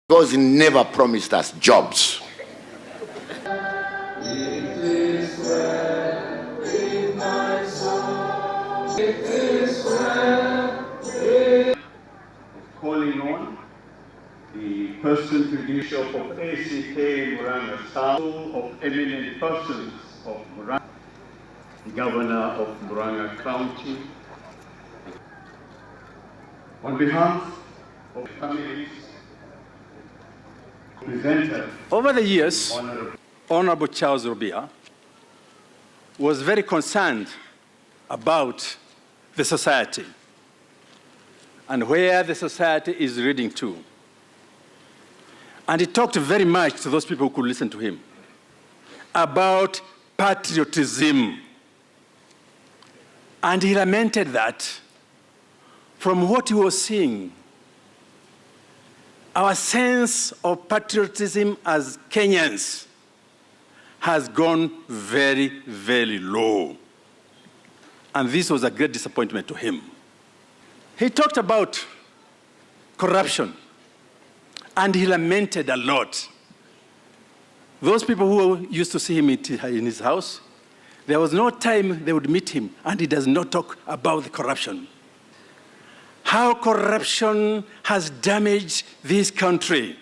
because he never promised us jobs. Calling on the person to the bishop of ACK Muranga County, of eminent persons of Muranga, the governor of Muranga County, on behalf of families presented. Over the years, Honorable Charles Rubia was very concerned about the society and where the society is leading to. And he talked very much to those people who could listen to him about patriotism. And he lamented that from what he was seeing, our sense of patriotism as Kenyans has gone very, very low. And this was a great disappointment to him. He talked about corruption, and he lamented a lot. Those people who used to see him in his house, there was no time they would meet him, and he does not talk about the corruption. How corruption has damaged this country.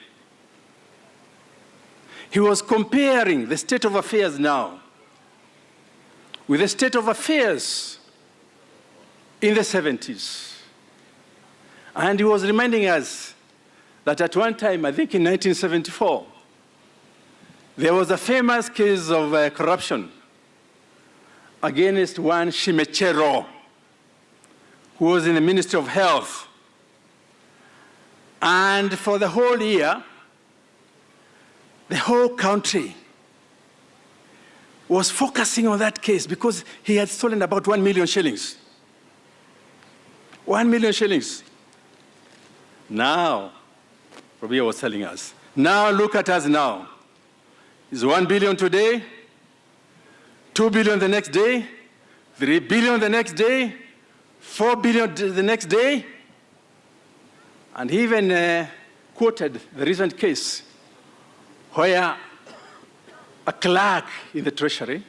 He was comparing the state of affairs now with the state of affairs in the 70s. And he was reminding us that at one time, I think in 1974, there was a famous case of corruption against one Shimechero, who was in the Ministry of Health. And for the whole year, the whole country was focusing on that case because he had stolen about 1 million shillings. 1 million shillings. Now, Rubia was telling us, now look at us now. It's 1 billion today, 2 billion the next day, 3 billion the next day, 4 billion the next day. And he even quoted the recent case where a clerk in the Treasury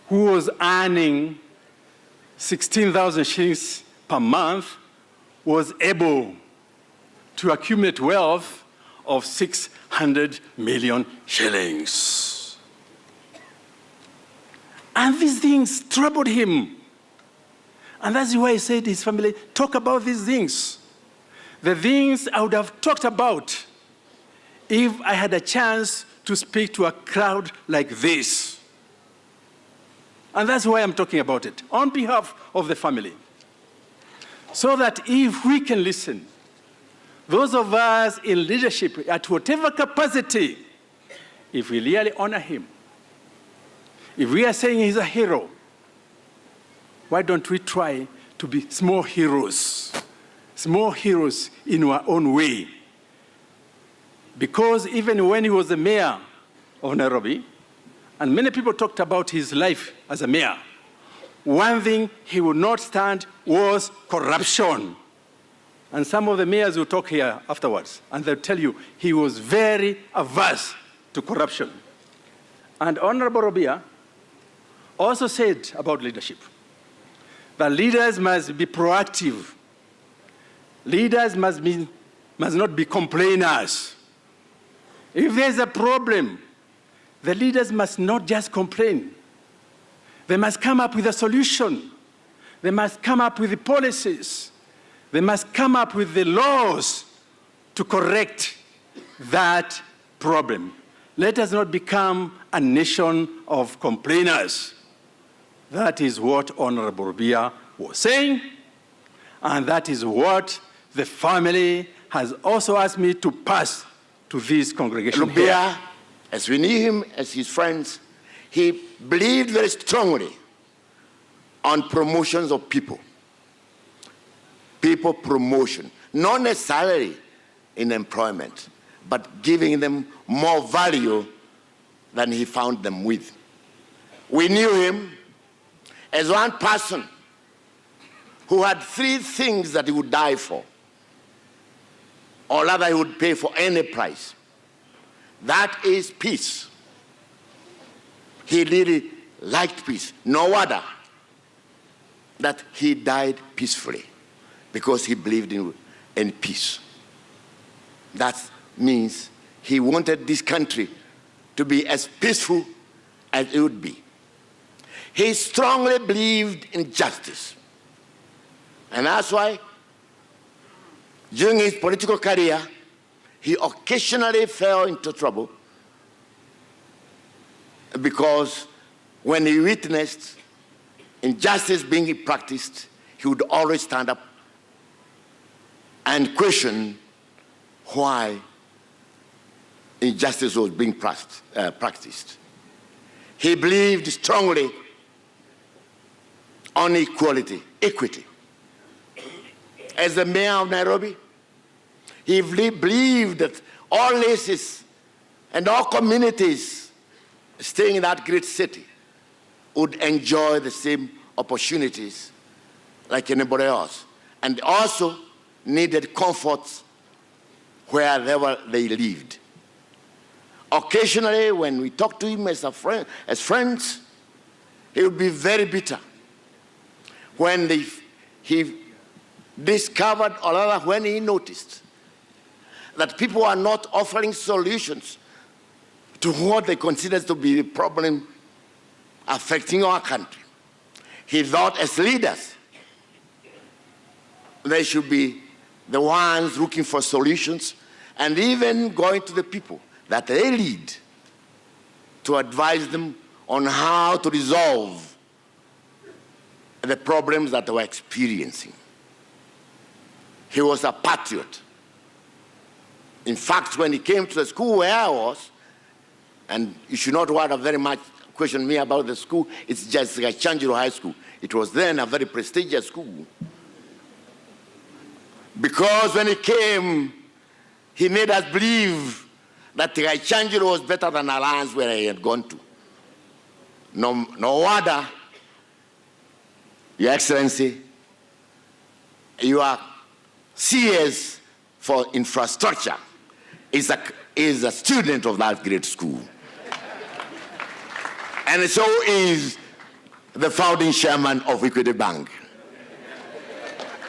who was earning 16,000 shillings per month was able to accumulate wealth of 600 million shillings. And these things troubled him. And that's why he said to his family, talk about these things. The things I would have talked about if I had a chance to speak to a crowd like this. And that's why I'm talking about it, on behalf of the family. So that if we can listen, those of us in leadership, at whatever capacity, if we really honor him, if we are saying he's a hero, why don't we try to be small heroes in our own way? Because even when he was the mayor of Nairobi, and many people talked about his life as a mayor, one thing he would not stand was corruption. And some of the mayors will talk here afterwards, and they'll tell you he was very averse to corruption. And Honorable Rubia also said about leadership that leaders must be proactive. Leaders must not be complainers. If there's a problem, the leaders must not just complain. They must come up with a solution. They must come up with the policies. They must come up with the laws to correct that problem. Let us not become a nation of complainers. That is what Honorable Rubia was saying, and that is what the family has also asked me to pass to this congregation Rubia, here. as we knew him as his friends, he believed very strongly on promotions of people. People promotion, not necessarily in employment, but giving them more value than he found them with. We knew him as one person who had 3 things that he would die for. or rather he would pay for any price. That is peace. He really liked peace. No wonder that he died peacefully, because he believed in peace. That means he wanted this country to be as peaceful as it would be. He strongly believed in justice. And that's why during his political career, he occasionally fell into trouble, because when he witnessed injustice being practiced, he would always stand up and question why injustice was being practiced. He believed strongly on equality, equity. As the mayor of Nairobi, he believed that all races and all communities staying in that great city would enjoy the same opportunities like anybody else, and also needed comforts wherever they lived. Occasionally, when we talked to him as friends, he would be very bitter when he discovered, or rather when he noticed, that people are not offering solutions to what they consider to be the problem affecting our country. He thought, as leaders, they should be the ones looking for solutions, and even going to the people that they lead to advise them on how to resolve the problems that they were experiencing. He was a patriot. In fact, when he came to the school where I was, and you should not worry very much question me about the school, it's just like Chanjiro High School. It was then a very prestigious school. Because when he came, he made us believe that Chanjiro was better than Alliance where he had gone to. No wonder, Your Excellency, your CS for infrastructure is a student of that great school. And so is the founding chairman of Equity Bank.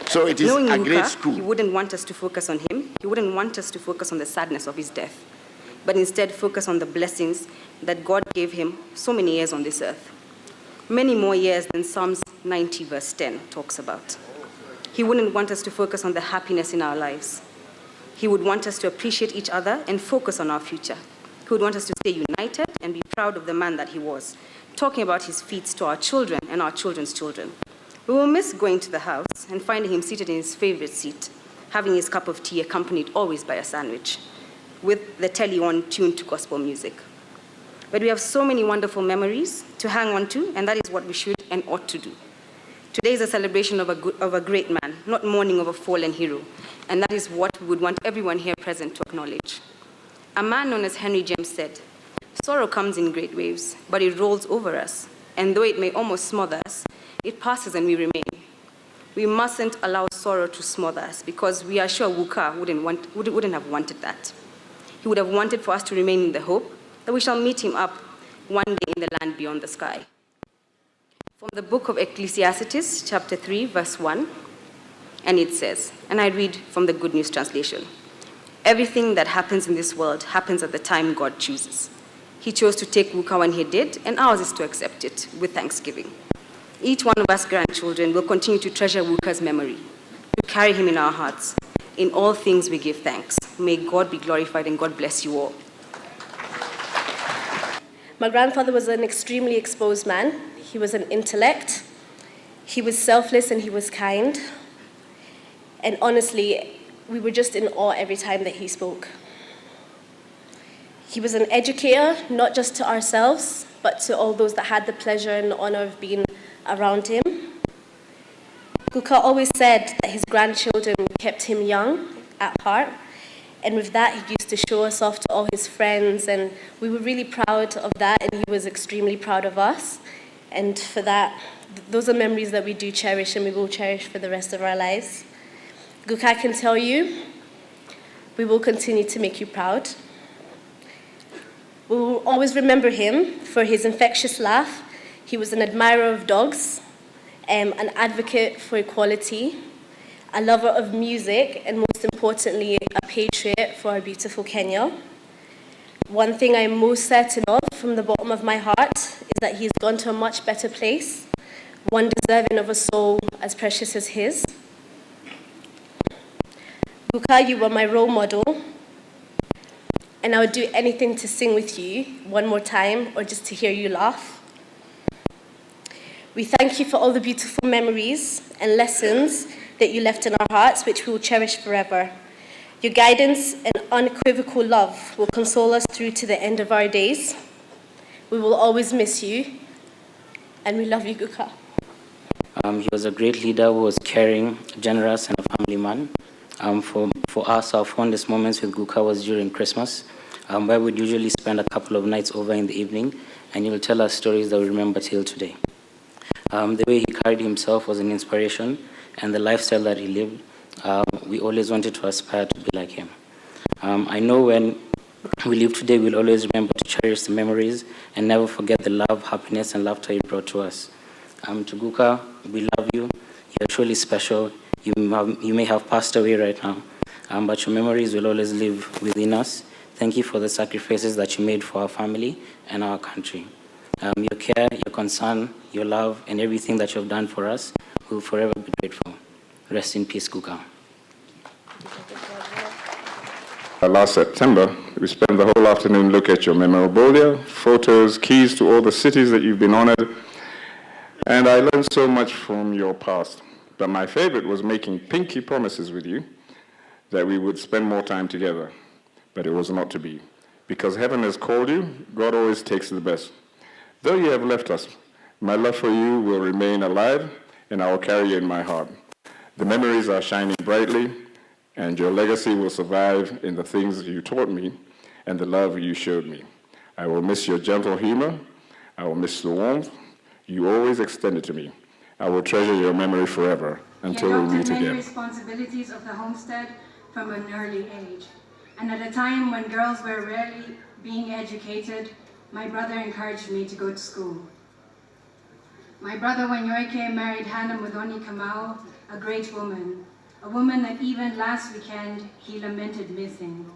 So it is Knowing a great Luka, school. He wouldn't want us to focus on him. He wouldn't want us to focus on the sadness of his death, but instead focus on the blessings that God gave him so many years on this earth. Many more years than Psalms 90 verse 10 talks about. He wouldn't want us to focus on the happiness in our lives. He would want us to appreciate each other and focus on our future. He would want us to stay united and be proud of the man that he was, talking about his feats to our children and our children's children. We will miss going to the house and finding him seated in his favorite seat, having his cup of tea accompanied always by a sandwich, with the telly on tuned to gospel music. But we have so many wonderful memories to hang on to, and that is what we should and ought to do. Today is a celebration of a great man, not mourning of a fallen hero, and that is what we would want everyone here present to acknowledge. A man known as Henry James said, "Sorrow comes in great waves, but it rolls over us, and though it may almost smother us, it passes and we remain." We mustn't allow sorrow to smother us, because we are sure Wuka wouldn't have wanted that. He would have wanted for us to remain in the hope that we shall meet him up one day in the land beyond the sky. From the book of Ecclesiastes, chapter 3, verse 1, and it says, and I read from the Good News Translation, "Everything that happens in this world happens at the time God chooses. He chose to take Wuka when he did, and ours is to accept it with thanksgiving. Each one of us grandchildren will continue to treasure Wuka's memory, to carry him in our hearts. In all things we give thanks. May God be glorified, and God bless you all." My grandfather was an extremely exposed man. He was an intellect. He was selfless and he was kind. And honestly, we were just in awe every time that he spoke. He was an educator, not just to ourselves, but to all those that had the pleasure and the honor of being around him. Kuka always said that his grandchildren kept him young at heart, and with that, he used to show us off to all his friends, and we were really proud of that, and he was extremely proud of us. And for that, those are memories that we do cherish and we will cherish for the rest of our lives. Guka, I can tell you, We will continue to make you proud. We will always remember him for his infectious laugh. He was an admirer of dogs, an advocate for equality, a lover of music, and most importantly, a patriot for our beautiful Kenya. One thing I'm most certain of from the bottom of my heart is that he's gone to a much better place, one deserving of a soul as precious as his. Guka, you were my role model, and I would do anything to sing with you one more time or just to hear you laugh. We thank you for all the beautiful memories and lessons that you left in our hearts, which we will cherish forever. Your guidance and unequivocal love will console us through to the end of our days. We will always miss you, and we love you, Guka. He was a great leader who was caring, generous, and a family man. For us, our fondest moments with Guka was during Christmas, where we'd usually spend a couple of nights over in the evening, and he will tell us stories that we remember till today. The way he carried himself was an inspiration, and the lifestyle that he lived, we always wanted to aspire to be like him. I know when we live today, we'll always remember to cherish the memories and never forget the love, happiness, and laughter he brought to us. To Guka, we love you. You're truly special. You may have passed away right now, but your memories will always live within us. Thank you for the sacrifices that you made for our family and our country. Your care, your concern, your love, and everything that you have done for us, we will forever be grateful. Rest in peace, Guka. Last September, we spent the whole afternoon looking at your memorabilia, photos, keys to all the cities that you've been honored, and I learned so much from your past. But my favorite was making pinky promises with you that we would spend more time together. But it was not to be. Because heaven has called you, God always takes the best. Though you have left us, my love for you will remain alive, and I will carry you in my heart. The memories are shining brightly, and your legacy will survive in the things you taught me and the love you showed me. I will miss your gentle humor. I will miss the warmth you always extended to me. I will treasure your memory forever until we meet He adopted many again. responsibilities of the homestead from an early age. And at a time when girls were rarely being educated, my brother encouraged me to go to school. My brother Wanyoike married Hannah Muthoni Kamau, a great woman, a woman that even last weekend he lamented missing.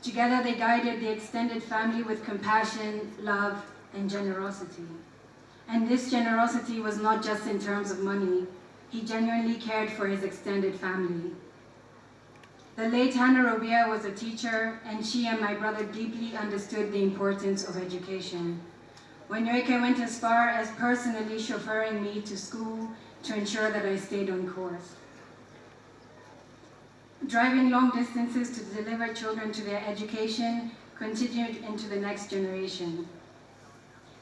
Together they guided the extended family with compassion, love, and generosity. And this generosity was not just in terms of money. He genuinely cared for his extended family. The late Hannah Rubia was a teacher, and she and my brother deeply understood the importance of education. Wanyoike went as far as personally chauffeuring me to school to ensure that I stayed on course. Driving long distances to deliver children to their education continued into the next generation.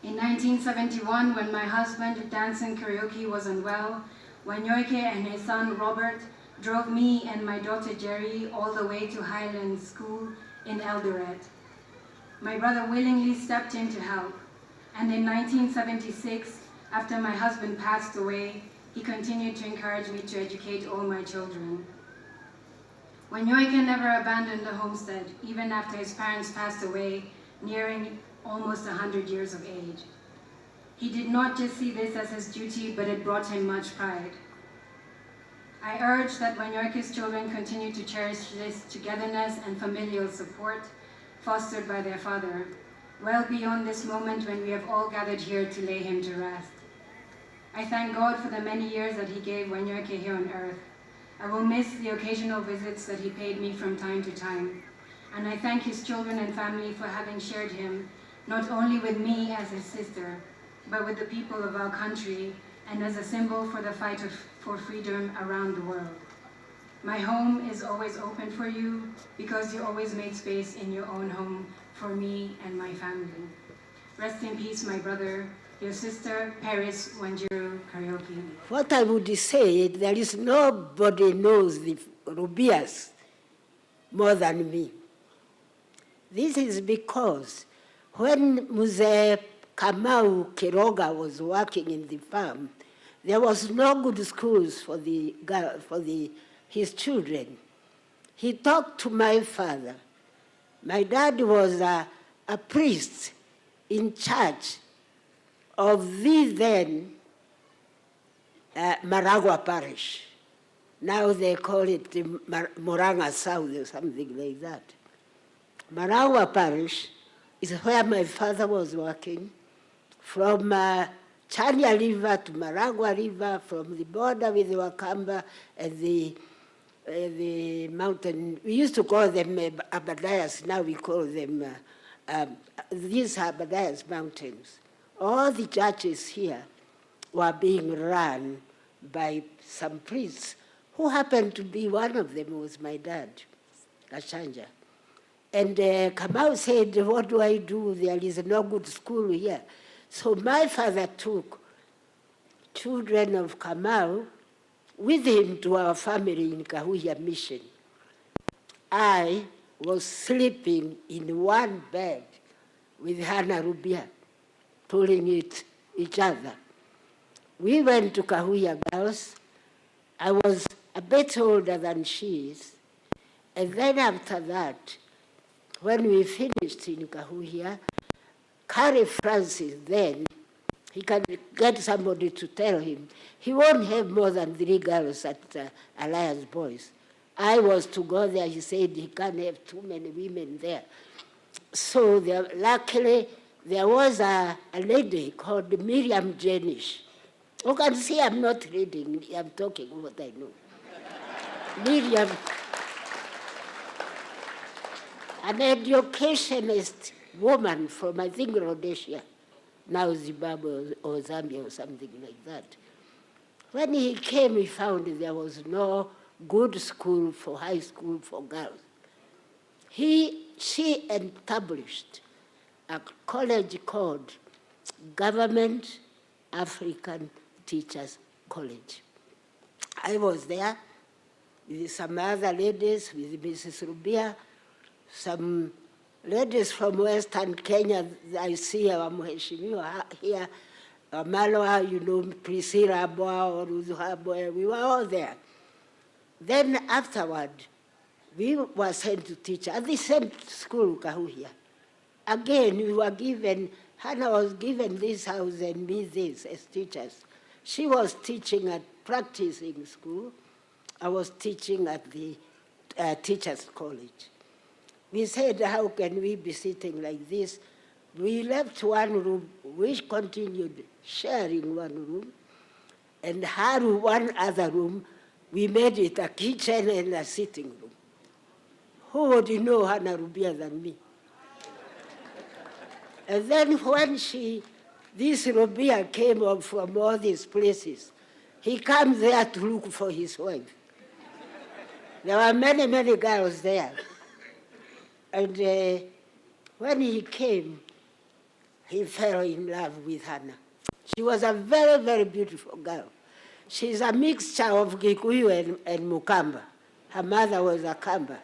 In 1971, when my husband, dancing karaoke, was unwell, Wanyoike and his son, Robert, drove me and my daughter, Jerry, all the way to Highland School in Eldoret. My brother willingly stepped in to help, and in 1976, after my husband passed away, he continued to encourage me to educate all my children. Wanyoike never abandoned the homestead, even after his parents passed away, nearing almost 100 years of age. He did not just see this as his duty, but it brought him much pride. I urge that Wanyoike's children continue to cherish this togetherness and familial support fostered by their father, well beyond this moment when we have all gathered here to lay him to rest. I thank God for the many years that he gave Wanyoike here on earth. I will miss the occasional visits that he paid me from time to time, and I thank his children and family for having shared him, not only with me as his sister, but with the people of our country and as a symbol for the fight for freedom around the world. My home is always open for you because you always made space in your own home for me and my family. Rest in peace, my brother, your sister, Paris Wanjiru Karuigu-ini. What I would say, there is nobody knows the Rubias more than me. This is because when Mzee Kamau Kiroga was working in the farm, there was no good schools for his children. he talked to my father. My dad was a priest in charge of the then Maragua parish. Now they call it the Muranga South or something like that. Maragua parish is where my father was working, from Chania River to Maragua River, from the border with Wakamba and the mountain. We used to call them Abadayas, now we call them, these Abadayas mountains. All the churches here were being run by some priests, who happened to be one of them was my dad, Gashanja. And Kamau said, what do I do? There is no good school here. So my father took children of Kamau with him to our family in Kahuya Mission. I was sleeping in one bed with Hannah Rubia, pulling each other. We went to Kahuya Girls. I was a bit older than she is. And then after that, when we finished in Kahuya, Carrie Francis then, he can get somebody to tell him, he won't have more than 3 girls at Alliance Boys. I was to go there, he said he can't have too many women there. So luckily, there was a lady called Miriam Jenish. You can see I'm not reading, I'm talking what I know. Miriam, an educationist woman from, I think, Rhodesia, now Zimbabwe or Zambia or something like that. When he came, he found there was no good school for high school for girls. She established a college called Government African Teachers College. I was there with some other ladies, with Mrs. Rubia, some ladies from Western Kenya. I see our Mheshimiwa here, Malwa, you know, Priscilla Boa or Uzuha, we were all there. Then afterward, we were sent to teach at the same school, Kahuya. Again, we were given, Hannah was given this house and me this as teachers. She was teaching at practicing school. I was teaching at the teachers' college. We said, how can we be sitting like this? We left one room, we continued sharing one room, and her one other room, we made it a kitchen and a sitting room. Who would know Hannah Rubia than me? And then when this Rubia came up from all these places, he came there to look for his wife. There were many, many girls there. And when he came, he fell in love with Hannah. She was a very, very beautiful girl. She's a mixture of Gikuyu and Mukamba. Her mother was a Kamba.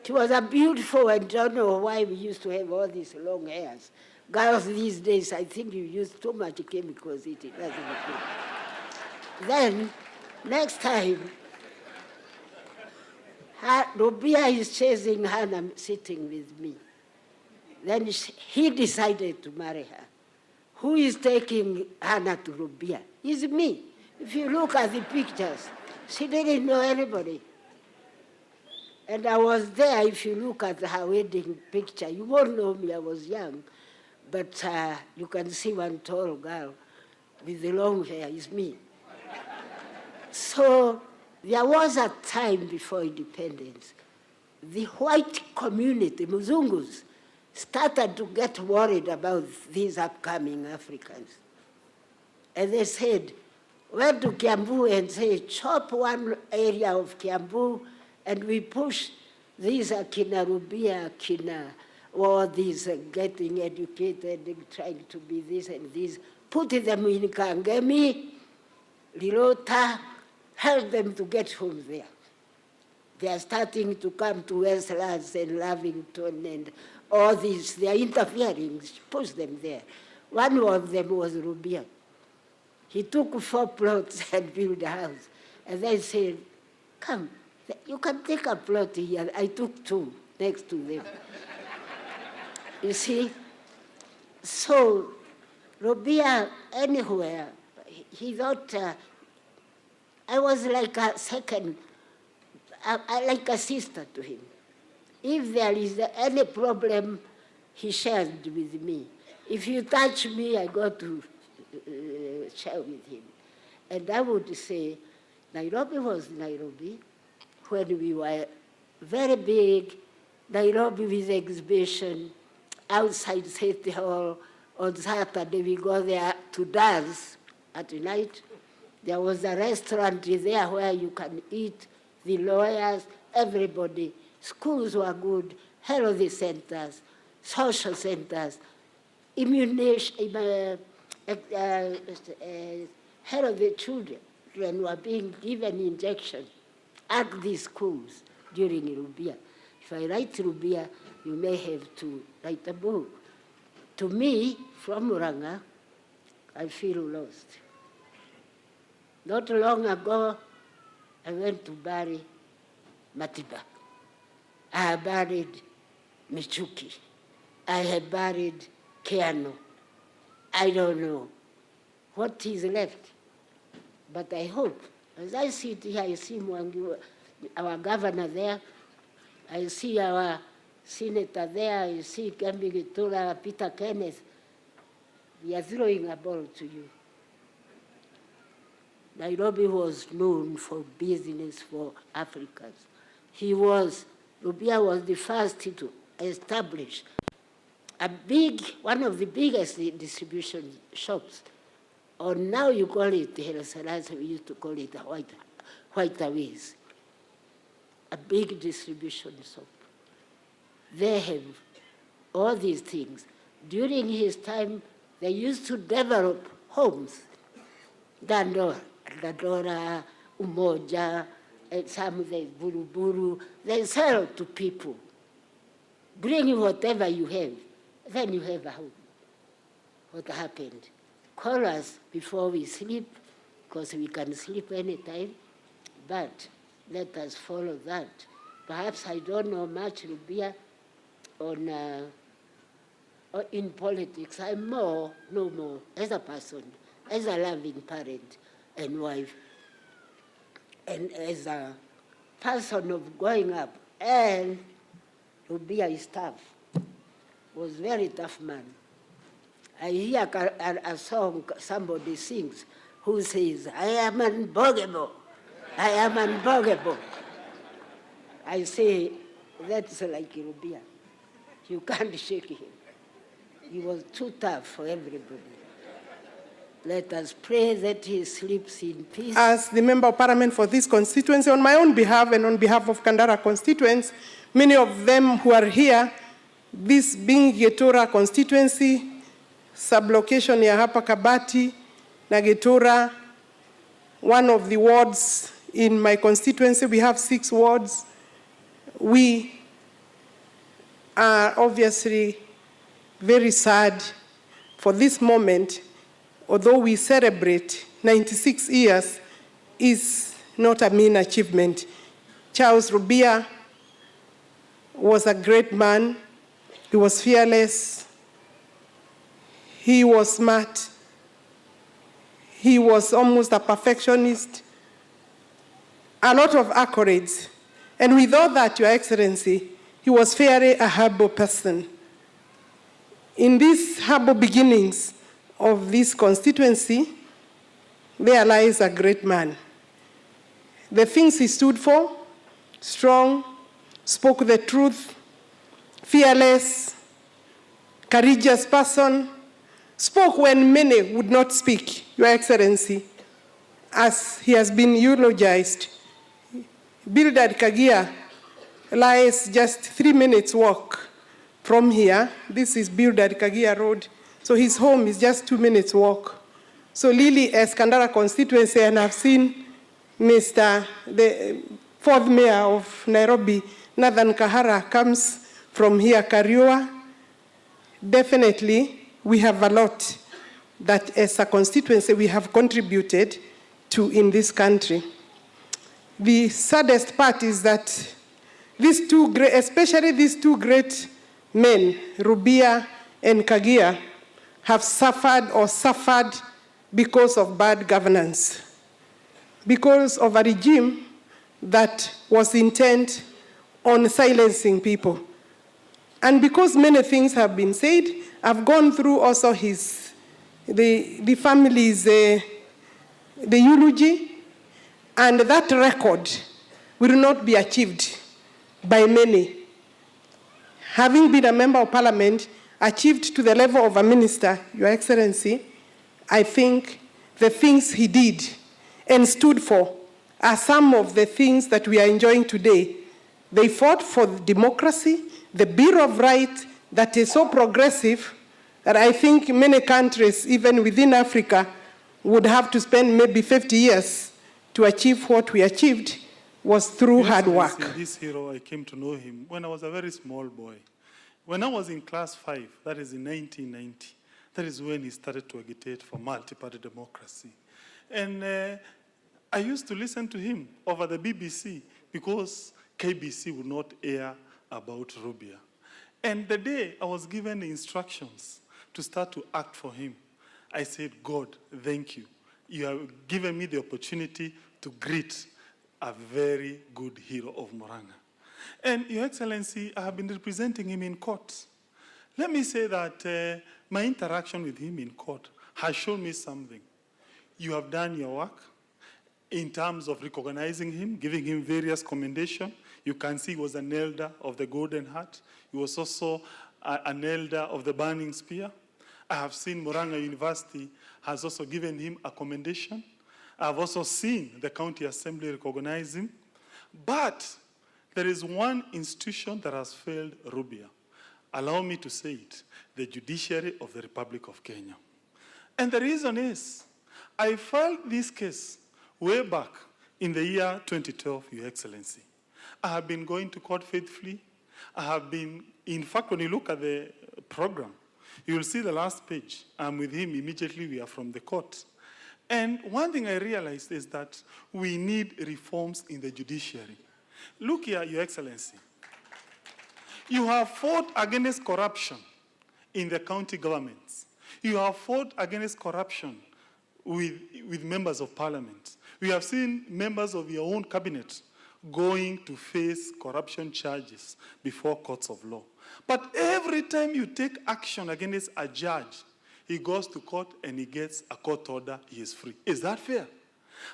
She was a beautiful, and don't know why we used to have all these long hairs. Girls these days, I think you use too much chemicals, it doesn't look good. Then, next time, Rubia is chasing Hannah sitting with me. Then he decided to marry her. Who is taking Hannah to Rubia? It's me. If you look at the pictures, she didn't know anybody. And I was there. If you look at her wedding picture, you won't know me, I was young. But you can see one tall girl with the long hair, is me. So there was a time before independence. The white community, Muzungus, started to get worried about these upcoming Africans. And they said, went to Kiambu and say, chop one area of Kiambu, and we push these Akina Rubia, Akina, all these getting educated, trying to be this and this, put them in Kangemi, Lilota, help them to get home there. They are starting to come to Westlands and Lavington and all these, they are interfering, push them there. One of them was Rubia. He took 4 plots and built a house. And they said, come, You can take a plot here. I took 2 next to them. You see? So, Rubia, anywhere, he thought I was like a second, like a sister to him. If there is any problem, he shared with me. If you touch me, I go to share with him. And I would say, Nairobi was Nairobi when we were very big. Nairobi with exhibition outside City Hall. On Saturday, we go there to dance at night. There was a restaurant there where you can eat, the lawyers, everybody. Schools were good, healthy centers, social centers, immunization, healthy children were being given injections at these schools during Rubia. If I write Rubia, you may have to write a book. To me, from Muranga, I feel lost. Not long ago, I went to bury Matiba. I have buried Michuki. I have buried Keano. I don't know what is left. But I hope, as I sit here, I see Mwangi, our governor there, I see our senator there, I see Kembi Gitula, Peter Kenneth. We are throwing a ball to you. Nairobi was known for business for Africans. Rubia was the first to establish one of the biggest distribution shops. Or now you call it Haile Selassie, we used to call it White Aways. A big distribution shop. They have all these things. During his time, they used to develop homes. Dandora, Umoja, and some of the Buruburu, they sell to people. Bring whatever you have, then you have a home. What happened? Call us before we sleep, because we can sleep anytime, but let us follow that. Perhaps I don't know much, Rubia, on in politics. I know more as a person, as a loving parent and wife, and as a person of growing up. And Rubia is tough, was very tough man. I hear a song somebody sings who says, I am unbuggable, I am unbuggable. I say, that's like Rubia. You can't shake him. He was too tough for everybody. Let us pray that he sleeps in peace. As the Member of Parliament for this constituency, on my own behalf and on behalf of Kandara constituents, many of them who are here, this being Getura constituency, sublocation ya hapa Kabati na Getura, one of the wards in my constituency, we have 6 wards. We are obviously very sad for this moment. Although we celebrate 96 years, is not a mean achievement. Charles Rubia was a great man. He was fearless. He was smart. He was almost a perfectionist. A lot of accolades. And with all that, Your Excellency, he was fairly a humble person. In these humble beginnings of this constituency, there lies a great man. The things he stood for: strong, spoke the truth, fearless, courageous person, spoke when many would not speak, Your Excellency, as he has been eulogized. Bildad Kagia lies just 3 minutes walk from here. This is Bildad Kagia Road. So his home is just 2 minutes walk. So Lily, as Kandara constituency, and I've seen the 4th mayor of Nairobi, Nathan Kahara, comes from here, Kariua. Definitely, we have a lot that as a constituency we have contributed to in this country. the saddest part is that these two great, especially these two great men, Rubia and Kagia, have suffered because of bad governance, because of a regime that was intent on silencing people. And because many things have been said, I've gone through also the family's the eulogy, and that record will not be achieved by many. Having been a member of parliament, achieved to the level of a minister, Your Excellency, I think the things he did and stood for are some of the things that we are enjoying today. They fought for democracy, the Bill of Rights that is so progressive that I think many countries, even within Africa, would have to spend maybe 50 years to achieve what we achieved, was through hard work. This hero, I came to know him when I was a very small boy. When I was in class 5, that is in 1990, that is when he started to agitate for multi-party democracy. And I used to listen to him over the BBC because KBC would not air about Rubia. And the day I was given the instructions to start to act for him, I said, God, thank you. You have given me the opportunity to greet a very good hero of Muranga. And Your Excellency, I have been representing him in court. Let me say that my interaction with him in court has shown me something. You have done your work in terms of recognizing him, giving him various commendations. You can see he was an elder of the Golden Heart. He was also an elder of the Burning Spear. I have seen Muranga University has also given him a commendation. I have also seen the County Assembly recognize him. But there is one institution that has failed Rubia. Allow me to say it, the Judiciary of the Republic of Kenya. And the reason is, I filed this case way back in the year 2012, Your Excellency. I have been going to court faithfully. I have been, in fact, when you look at the program, you will see the last page. I'm with him immediately, we are from the court. And one thing I realized is that we need reforms in the judiciary. Look here, Your Excellency. You have fought against corruption in the county governments. You have fought against corruption with members of parliament. We have seen members of your own cabinet going to face corruption charges before courts of law. But every time you take action against a judge, he goes to court and he gets a court order, he is free. Is that fair?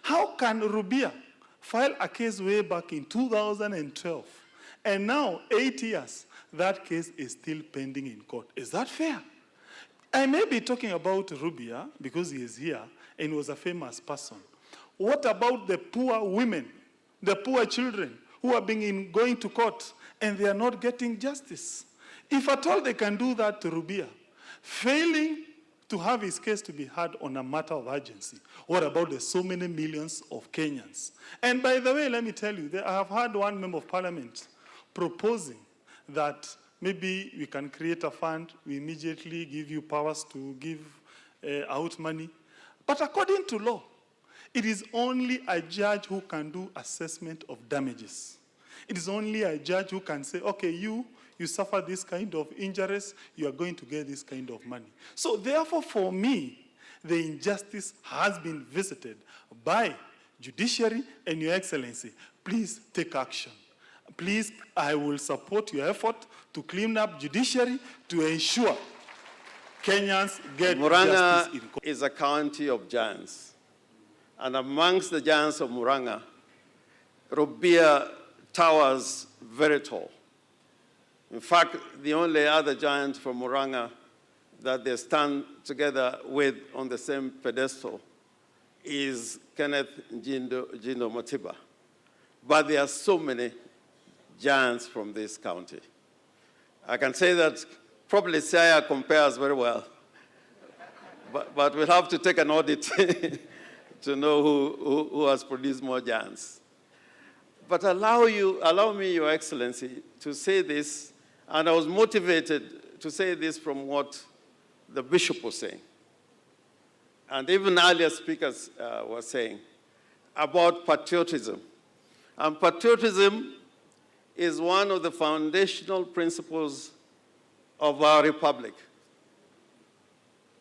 How can Rubia file a case way back in 2012, and now, 8 years, that case is still pending in court? Is that fair? I may be talking about Rubia because he is here and he was a famous person. What about the poor women, the poor children who are going to court and they are not getting justice? If at all they can do that to Rubia, failing to have his case to be heard on a matter of urgency, what about the so many millions of Kenyans? And by the way, let me tell you, I have heard one member of parliament proposing that maybe we can create a fund, we immediately give you powers to give out money. But according to law, it is only a judge who can do assessment of damages. It is only a judge who can say, okay, you suffer this kind of injuries, you are going to get this kind of money. So therefore, for me, the injustice has been visited by Judiciary and Your Excellency. Please take action. Please, I will support your effort to clean up Judiciary to ensure Kenyans get justice in court. Muranga is a county of giants. And amongst the giants of Muranga, Rubia towers very tall. In fact, the only other giant from Muranga that they stand together with on the same pedestal is Kenneth Jindo Matiba. But there are so many giants from this county. I can say that probably Siaya compares very well, but we'll have to take an audit to know who has produced more giants. But allow me, Your Excellency, to say this, and I was motivated to say this from what the bishop was saying, and even earlier speakers were saying about patriotism. And patriotism is one of the foundational principles of our republic.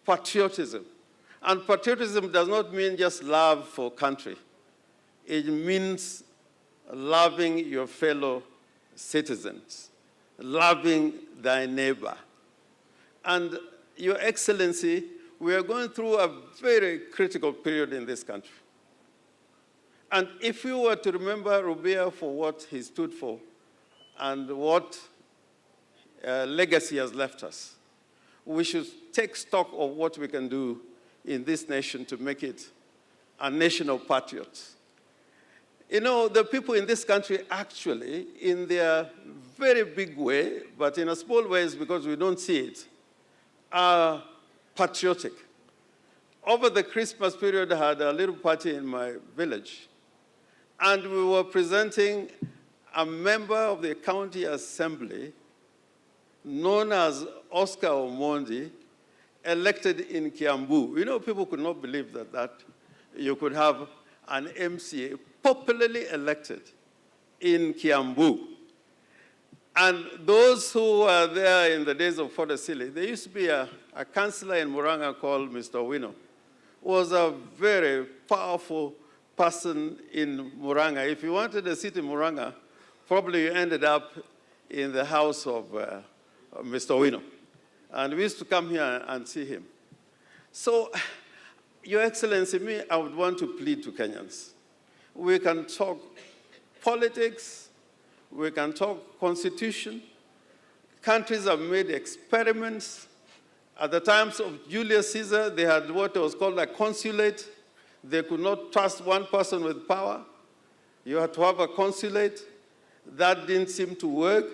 Patriotism. And patriotism does not mean just love for country. It means loving your fellow citizens, loving thy neighbor. And Your Excellency, we are going through a very critical period in this country. And if you were to remember Rubia for what he stood for and what legacy has left us, we should take stock of what we can do in this nation to make it a nation of patriots. You know, the people in this country actually, in their very big way, but in a small ways because we don't see it, are patriotic. Over the Christmas period, I had a little party in my village, and we were presenting a member of the county assembly known as Oscar Omondi, elected in Kiambu. You know, people could not believe that you could have an MCA popularly elected in Kiambu. And those who were there in the days of Fodasili, there used to be a councillor in Muranga called Mr. Wino, who was a very powerful person in Muranga. If you wanted a seat in Muranga, probably you ended up in the house of Mr. Wino. And we used to come here and see him. So, Your Excellency, me, I would want to plead to Kenyans. We can talk politics, we can talk constitution. Countries have made experiments. At the times of Julius Caesar, they had what was called a consulate. They could not trust one person with power. You had to have a consulate. That didn't seem to work.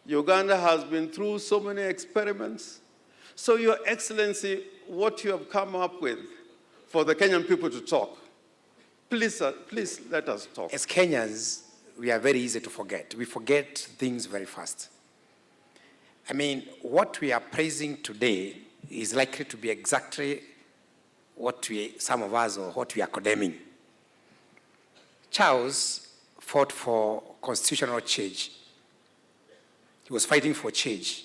Uganda has been through so many experiments. So, Your Excellency, what you have come up with for the Kenyan people to talk, please let us talk. As Kenyans, we are very easy to forget. We forget things very fast. I mean, what we are praising today is likely to be exactly what some of us, or what we are condemning. Charles fought for constitutional change. He was fighting for change.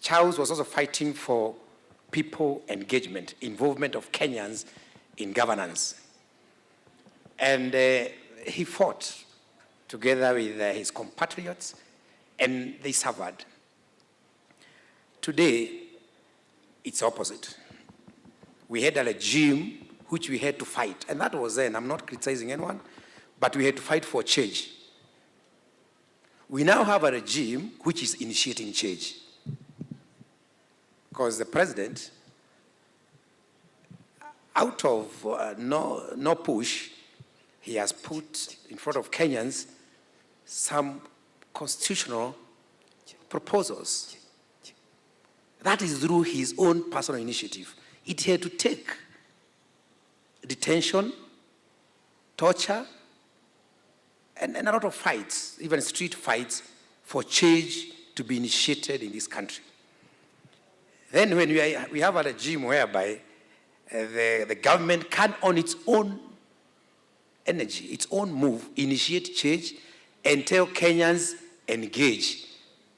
Charles was also fighting for people engagement, involvement of Kenyans in governance. And he fought together with his compatriots, and they suffered. Today, it's opposite. We had a regime which we had to fight, and that was then. I'm not criticizing anyone, but we had to fight for change. We now have a regime which is initiating change. Because the president, out of no push, he has put in front of Kenyans some constitutional proposals. That is through his own personal initiative. It had to take detention, torture, and a lot of fights, even street fights, for change to be initiated in this country. Then when we have a regime whereby the government can, on its own energy, its own move, initiate change and tell Kenyans, engage,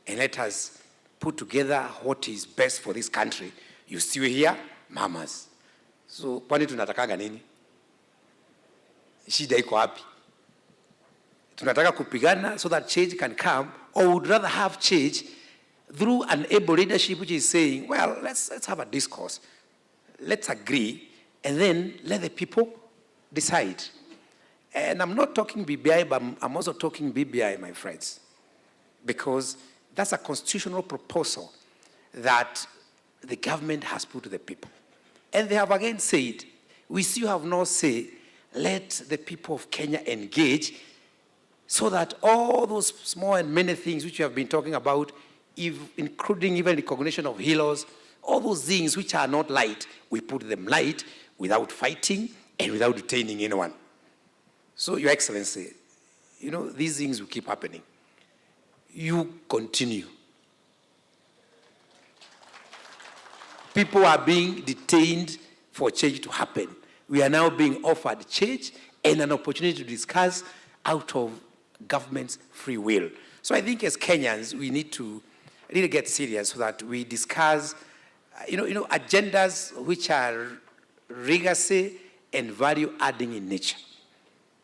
and let us put together what is best for this country. You still hear mamas. So, kwani tunatakaga nini? Shida iko wapi? Tunataka kupigana so that change can come, or would rather have change through an able leadership which is saying, well, let's have a discourse. Let's agree, and then let the people decide. And I'm not talking BBI, but I'm also talking BBI, my friends, because that's a constitutional proposal that the government has put to the people. And they have again said, we still have no say, let the people of Kenya engage so that all those small and many things which we have been talking about, including even recognition of healers, all those things which are not light, we put them light without fighting and without detaining anyone. So, Your Excellency, you know, these things will keep happening. You continue. People are being detained for change to happen. We are now being offered change, and an opportunity to discuss out of government's free will. So I think as Kenyans, we need to really get serious so that we discuss, agendas which are rigorously and value-adding in nature.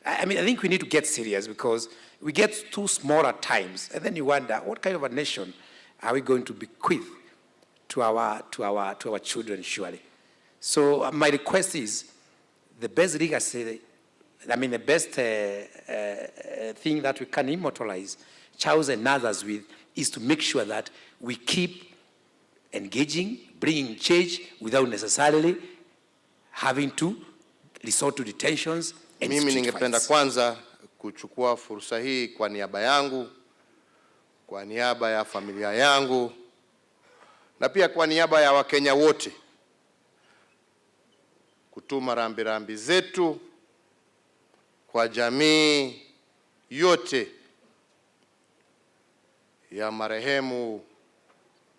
I think we need to get serious because we get too small at times, and then you wonder, what kind of a nation are we going to bequeath to our children, surely? So my request is, the best legacy, the best thing that we can immortalize Charles and others with is to make sure that we keep engaging, bringing change without necessarily having to resort to detentions and mimi street ningependa fights. kwanza kuchukua fursa hii kwa niaba yangu, kwa niaba ya familia yangu, na pia kwa niaba ya Wakenya wote kutuma rambirambi zetu kwa jamii yote ya marehemu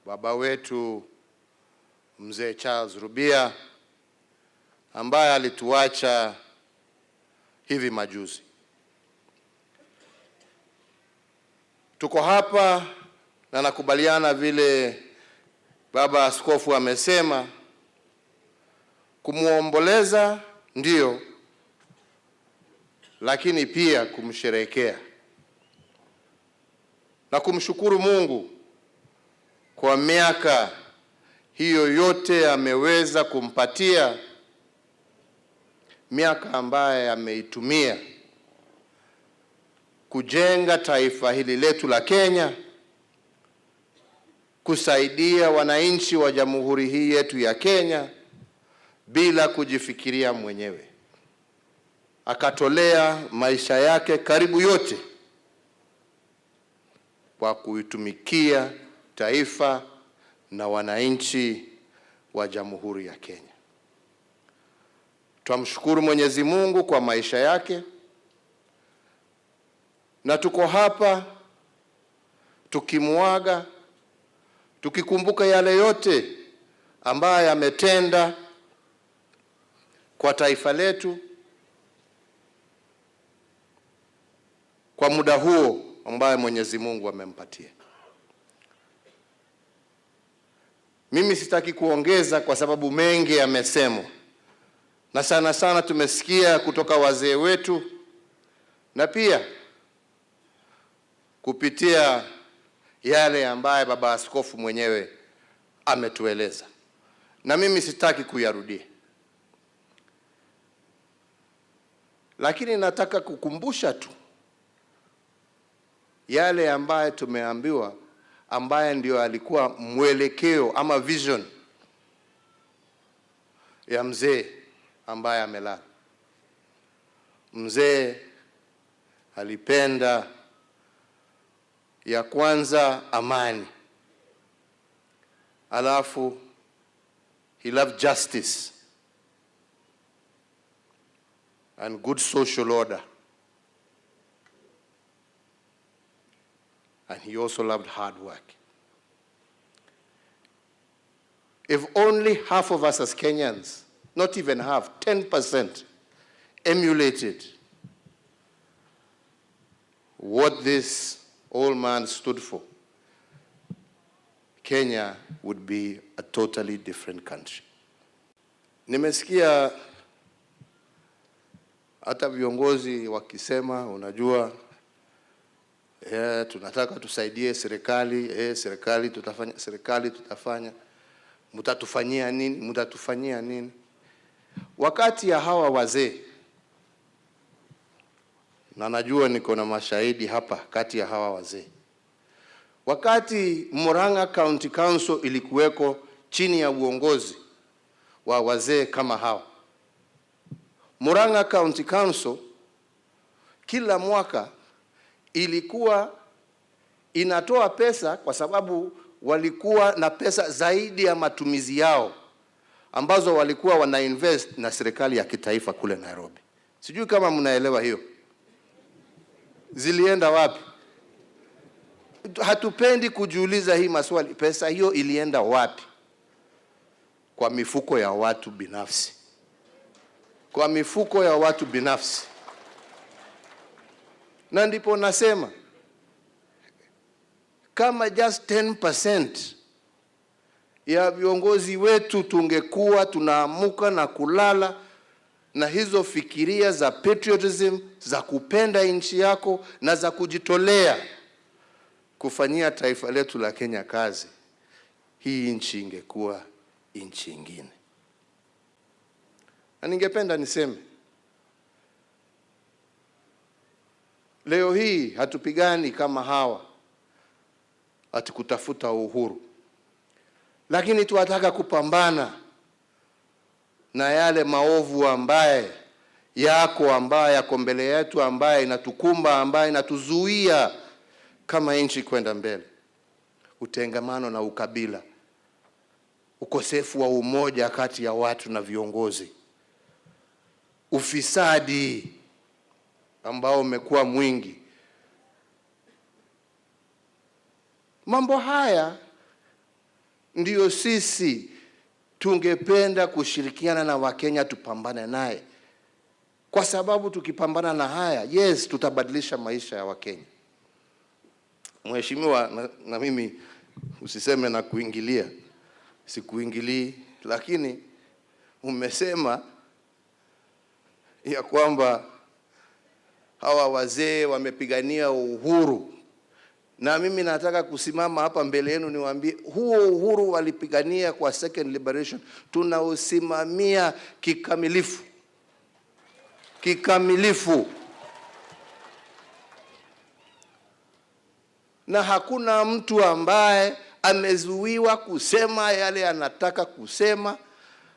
baba wetu mzee Charles Rubia ambaye alituacha hivi majuzi. Tuko hapa na nakubaliana vile baba askofu amesema, kumuomboleza ndio, lakini pia kumsherehekea na kumshukuru Mungu kwa miaka hiyo yote ameweza kumpatia, miaka ambaye ameitumia kujenga taifa hili letu la Kenya, kusaidia wananchi wa jamhuri hii yetu ya Kenya bila kujifikiria mwenyewe. Akatolea maisha yake karibu yote kwa kuitumikia taifa na wananchi wa jamhuri ya Kenya. Tumshukuru Mwenyezi Mungu kwa maisha yake, na tuko hapa tukimuaga, tukikumbuka yale yote ambaye ametenda kwa taifa letu kwa muda huo ambaye Mwenyezi Mungu amempatia. Mimi sitaki kuongeza kwa sababu mengi yamesemwa, na sana sana tumesikia kutoka wazee wetu na pia kupitia yale ambaye baba askofu mwenyewe ametueleza, na mimi sitaki kuyarudia, lakini nataka kukumbusha tu yale ambaye tumeambiwa, ambaye ndio alikuwa mwelekeo ama vision ya mzee ambaye amelala. Mzee alipenda ya kwanza amani, alafu he loved justice and good social order, and he also loved hard work. If only half of us as Kenyans, not even half, 10%, emulated what this old man stood for, Kenya would be a totally different country. Nimesikia hata viongozi wakisema, unajua, tunataka tusaidie serikali, serikali tutafanya, mtatufanyia nini? Wakati ya hawa wazee, na najua niko na mashahidi hapa kati ya hawa wazee, wakati Muranga County Council ilikuweko chini ya uongozi wa wazee kama hawa, Muranga County Council kila mwaka ilikuwa inatoa pesa kwa sababu walikuwa na pesa zaidi ya matumizi yao ambazo walikuwa wana invest na serikali ya kitaifa kule Nairobi. Sijui kama mnaelewa hiyo. Zilienda wapi? Hatupendi kujiuliza hii maswali. Pesa hiyo ilienda wapi? Kwa mifuko ya watu binafsi. Kwa mifuko ya watu binafsi. Na ndipo nasema kama just 10% ya viongozi wetu tungekuwa tunaamuka na kulala na hizo fikiria za patriotism, za kupenda nchi yako na za kujitolea kufanyia taifa letu la Kenya kazi, hii nchi ingekuwa nchi ingine. Na ningependa niseme leo hii hatupigani kama hawa ati kutafuta uhuru, lakini tunataka kupambana na yale maovu ambaye yako mbele yetu, ambaye inatukumba, ambaye inatuzuia kama nchi kwenda mbele. Utengamano na ukabila, ukosefu wa umoja kati ya watu na viongozi, ufisadi ambao umekuwa mwingi. Mambo haya ndiyo sisi tungependa kushirikiana na Wakenya tupambane naye, kwa sababu tukipambana na haya, yes, tutabadilisha maisha ya Wakenya. Mheshimiwa, na mimi usiseme na kuingilia, sikuingilii, lakini umesema ya kwamba hawa wazee wamepigania uhuru. Na mimi nataka kusimama hapa mbele yenu niwaambie, huo uhuru walipigania kwa second liberation tunausimamia kikamilifu. Kikamilifu. Na hakuna mtu ambaye amezuiwa kusema yale anataka kusema,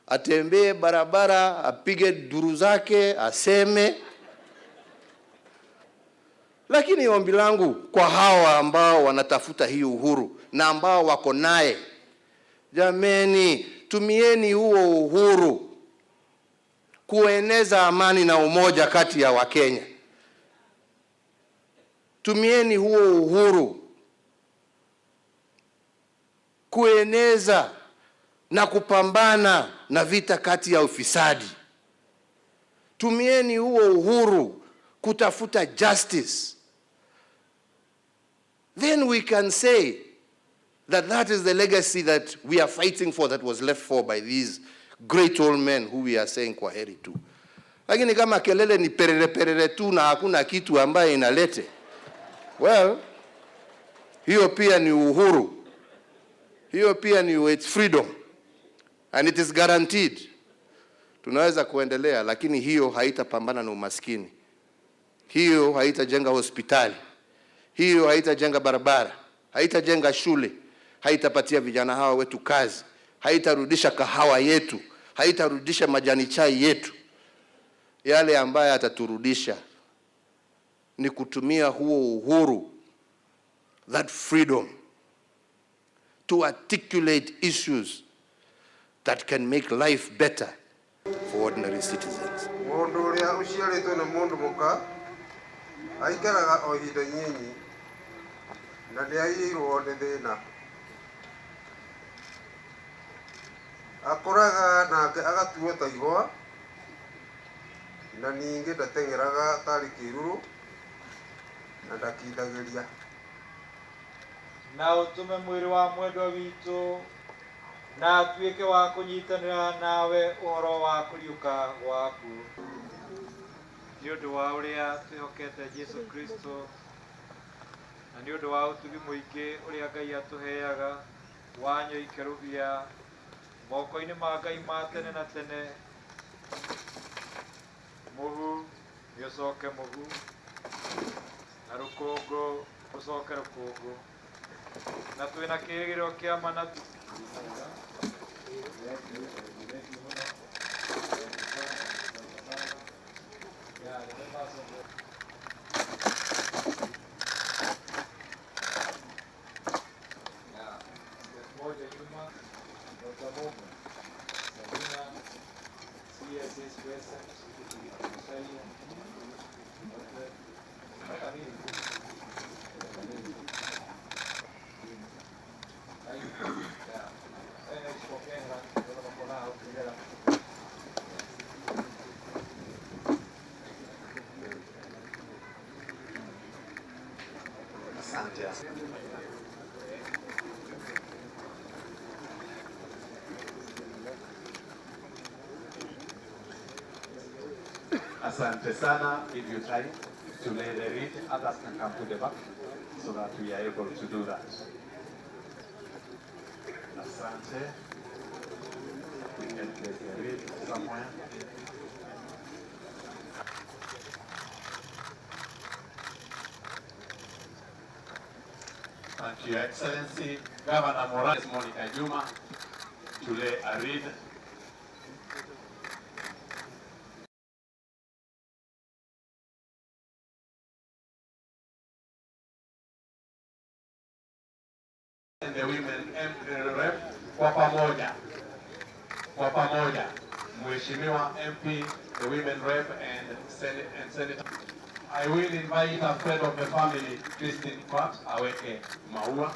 atembee barabara, apige duru zake, aseme. Lakini ombi langu kwa hawa ambao wanatafuta hii uhuru na ambao wako naye, jameni, tumieni huo uhuru kueneza amani na umoja kati ya Wakenya. Tumieni huo uhuru kueneza na kupambana na vita kati ya ufisadi. Tumieni huo uhuru kutafuta justice. Then we can say that that is the legacy that we are fighting for, that was left for by these great old men who we are saying kwaheri tu. Lakini kama kelele ni perere tu na hakuna kitu ambaye inalete, well, hiyo pia ni uhuru. Hiyo pia ni it's freedom. And it is guaranteed. Tunaweza kuendelea, lakini hiyo haitapambana na umaskini. Hiyo haitajenga hospitali. Hiyo haitajenga barabara, haitajenga shule, haitapatia vijana hawa wetu kazi, haitarudisha kahawa yetu, haitarudisha majani chai yetu. Yale ambaye ataturudisha ni kutumia huo uhuru, that freedom, to articulate issues that can make life better for ordinary citizens. Mundu uria uciaritwo ni mundu muka aikaraga o ihinda nyinyi na ni aiyirwo ni thina, akoraga nake agatuo ta igwa na ningi ndatengeraga tari kiruru na ndakindagiria na utume mwiri wa mwendwa witu na atuike wa kunyitanira nawe uhoro wa kuriuka gwaku ni undu wa uria twihokete Jesu Kristo na ni undu wa utugi muingi uria Ngai atuheaga wa nyoikerubia moko-ini ma Ngai ma tene na tene. Muhu nĩũcoke muhu na rũkũngũ ũcoke rũkũngũ na twĩna kĩrĩgĩrĩro kĩa manathi Asante sana. If you try to lay the reed, others can come to the back so that we are able to do that. Asante. We can place the reed somewhere. Thank you, Excellency. Governor Morales Monica Juma to lay a reed. And the women rep kwa pamoja. Mheshimiwa MP, the women rep and Senator. I will invite a friend of the family, Christine Pratt, aweke maua.